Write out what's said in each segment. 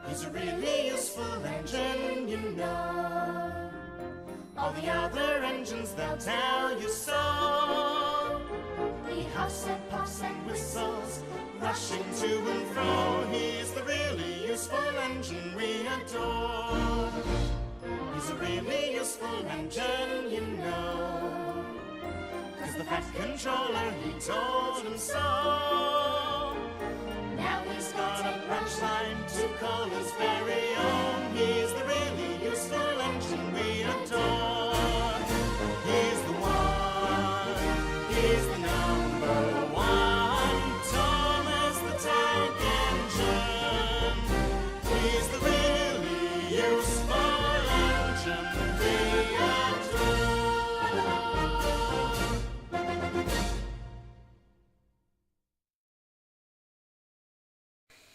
He's a really useful engine, you know. All the other engines, they'll tell you so. He huffs and puffs and whistles, rushing to and fro. He's the really useful engine we adore. He's a really useful engine, you know. 'Cause the Fat Controller, he told him so. Now he's got a punchline to call his very own. He's the really useful engine we adore. He's the one, he's the number one. Tom is the tank engine. He's the really useful engine we adore.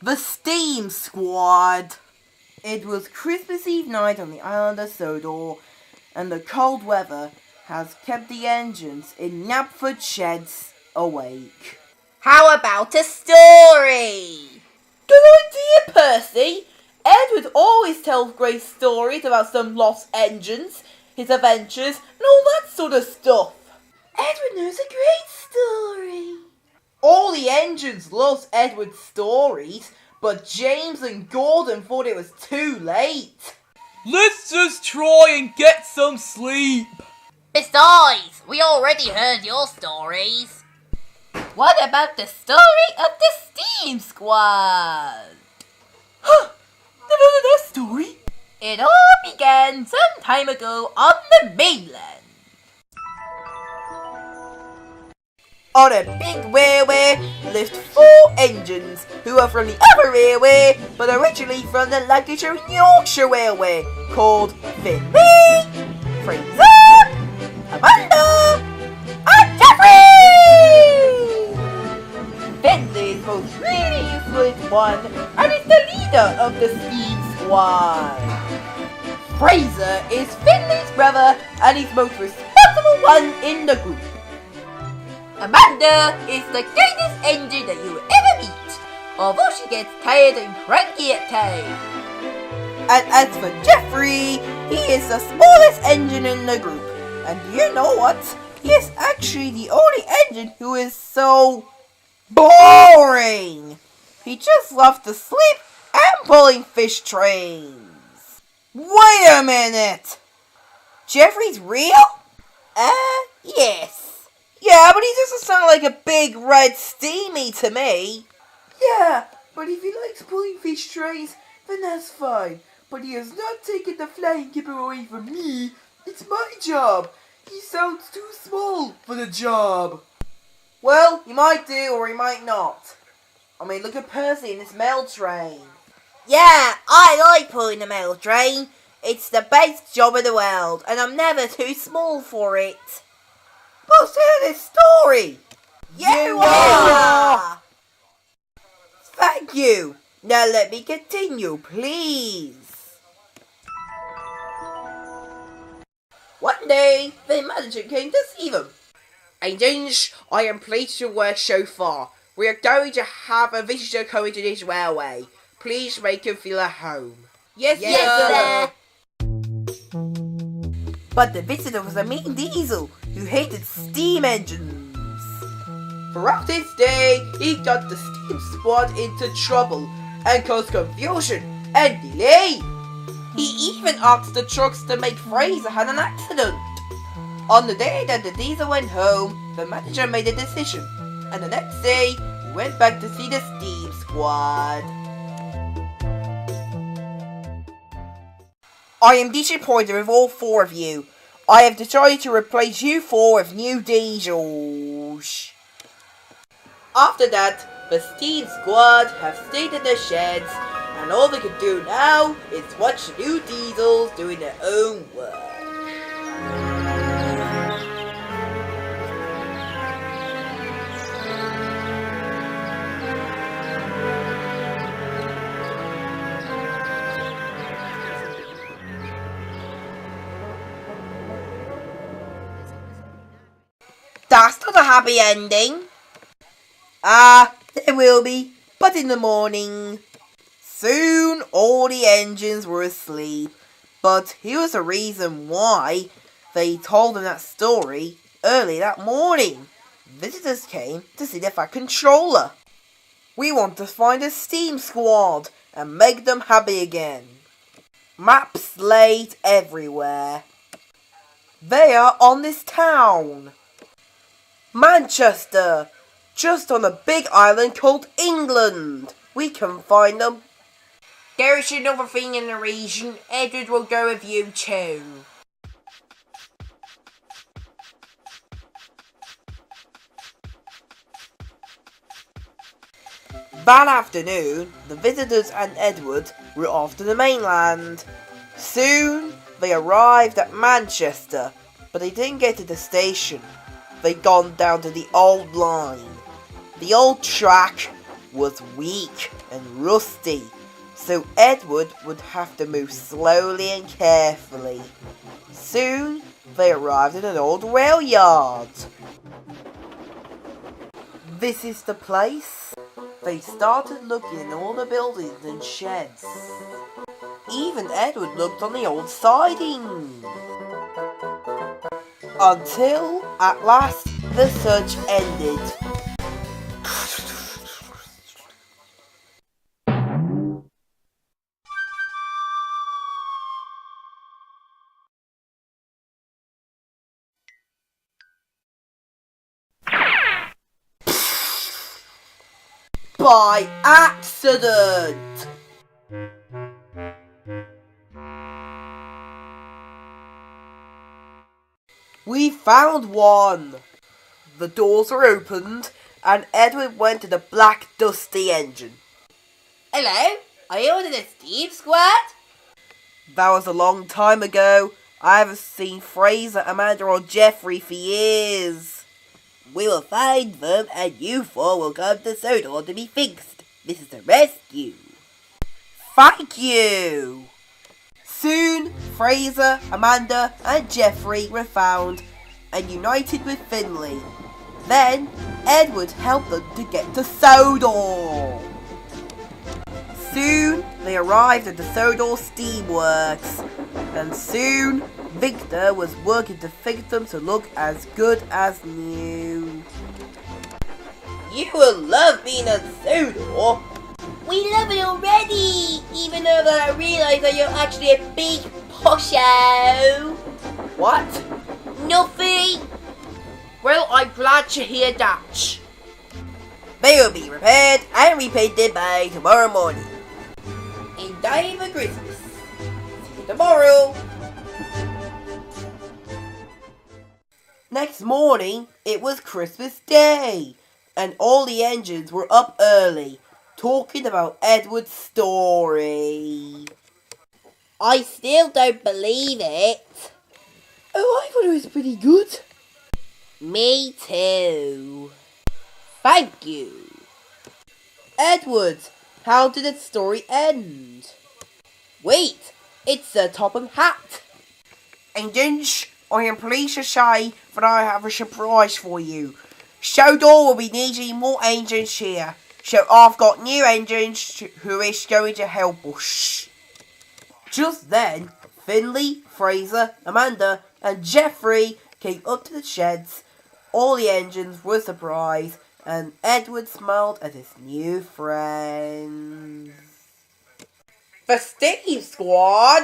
The Steam Squad. It was Christmas Eve night on the Island of Sodor, and the cold weather has kept the engines in Knapford sheds awake. How about a story? Good idea, Percy! Edward always tells great stories about some lost engines, his adventures, and all that sort of stuff. Edward knows a great story. All the engines loved Edward's stories, but James and Gordon thought it was too late. Let's just try and get some sleep. Besides, we already heard your stories. What about the story of the Steam Squad? Huh, never heard that story. It all began some time ago on the mainland. On a big railway lived 4 engines who were from the other railway, but originally from the Lancashire and Yorkshire Railway, called Finley, Fraser, Amanda, and Jeffrey! Finley's most really useful one, and is the leader of the Steam Squad. Fraser is Finley's brother, and he's most responsible one in the group. Amanda is the greatest engine that you will ever meet, although she gets tired and cranky at times. And as for Jeffrey, he is the smallest engine in the group. And you know what? He is actually the only engine who is so boring. He just loves to sleep and pulling fish trains. Wait a minute! Jeffrey's real? Yes. Yeah, but he doesn't sound like a big red steamy to me. Yeah, but if he likes pulling fish trays, then that's fine. But he has not taken the flying kipper away from me. It's my job. He sounds too small for the job. Well, he might do or he might not. I mean, look at Percy in his mail train. Yeah, I like pulling the mail train. It's the best job in the world, and I'm never too small for it. What's in this story? You are! Thank you. Now let me continue, please. One day, the manager came to see them. Engines, I am pleased to work so far. We are going to have a visitor coming to this railway. Please make him feel at home. Yes, sir. But the visitor was a mean diesel who hated steam engines. Throughout his day, he got the Steam Squad into trouble and caused confusion and delay. He even asked the trucks to make Fraser had an accident. On the day that the diesel went home, the manager made a decision, and the next day, he went back to see the Steam Squad. I am disappointed with all 4 of you. I have decided to replace you 4 with new diesels. After that, the Steam Squad have stayed in their sheds, and all they can do now is watch the new diesels doing their own work. That's not a happy ending. There will be, but in the morning. Soon all the engines were asleep, but here was the reason why they told them that story early that morning. Visitors came to see the Fat Controller. We want to find a steam squad and make them happy again. Maps laid everywhere. They are on this town. Manchester, just on a big island called England. We can find them. There's another thing in the region. Edward will go with you too. That afternoon, the visitors and Edward were off to the mainland. Soon, they arrived at Manchester, but they didn't get to the station. They'd gone down to the old line. The old track was weak and rusty, so Edward would have to move slowly and carefully. Soon, they arrived at an old rail yard. This is the place. They started looking in all the buildings and sheds. Even Edward looked on the old siding. Until, at last, the search ended. By accident! We found one! The doors were opened and Edward went to the black dusty engine. Hello? Are you in the steam squad? That was a long time ago. I haven't seen Fraser, Amanda or Jeffrey for years. We will find them and you four will come to Sodor to be fixed. This is a rescue. Thank you! Soon, Fraser, Amanda and Jeffrey were found and united with Finley. Then, Edward helped them to get to Sodor. Soon, they arrived at the Sodor Steamworks. And soon, Victor was working to fix them to look as good as new. You will love being at Sodor. We love it already, even though that I realise that you're actually a big posho. What? Nothing. Well, I'm glad to hear that. They will be repaired and repainted by tomorrow morning. In time for Christmas. See you tomorrow. Next morning, it was Christmas Day, and all the engines were up early, talking about Edward's story. I still don't believe it. Oh, I thought it was pretty good. Me too. Thank you. Edward, how did the story end? Wait, it's the Topham hat. Engines, I am pleased to say that I have a surprise for you. Sodor will be needing more engines here, so I've got new engines who is going to help us. Just then, Finley, Fraser, Amanda and Jeffrey came up to the sheds. All the engines were surprised and Edward smiled at his new friends. The Steam Squad?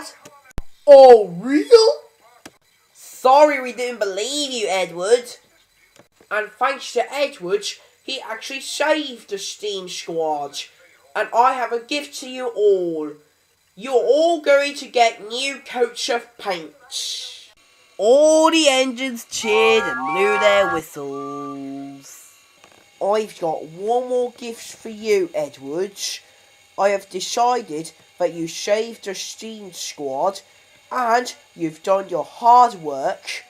Oh, real? Sorry we didn't believe you, Edward. And thanks to Edward, he actually saved the Steam Squad. And I have a gift to you all. You're all going to get new coats of paint. All the engines cheered and blew their whistles. I've got one more gift for you, Edward. I have decided that you saved the Steam Squad and you've done your hard work.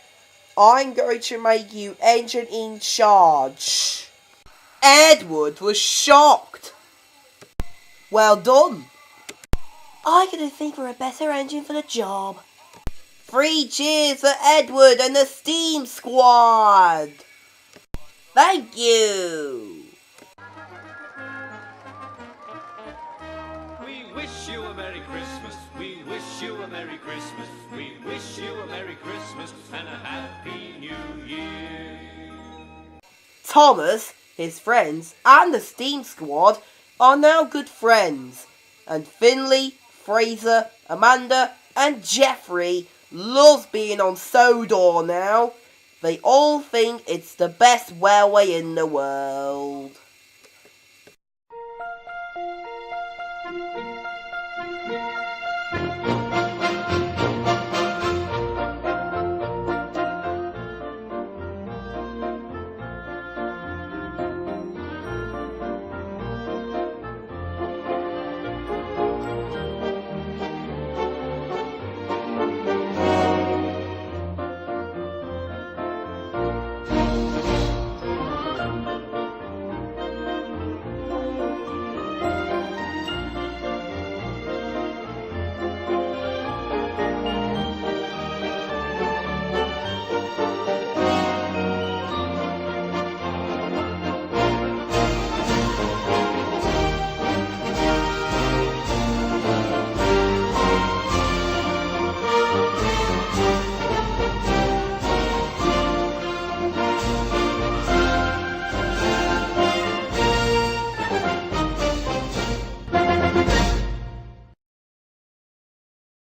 I'm going to make you engine in charge. Edward was shocked. Well done. I'm going to think we're a better engine for the job. 3 cheers for Edward and the Steam Squad. Thank you. you a Merry Christmas. We wish you a Merry Christmas. We wish you a Merry Christmas and a Happy New Year. Thomas, his friends, and the Steam Squad are now good friends. And Finley, Fraser, Amanda, and Jeffrey loves being on Sodor now. They all think it's the best railway in the world.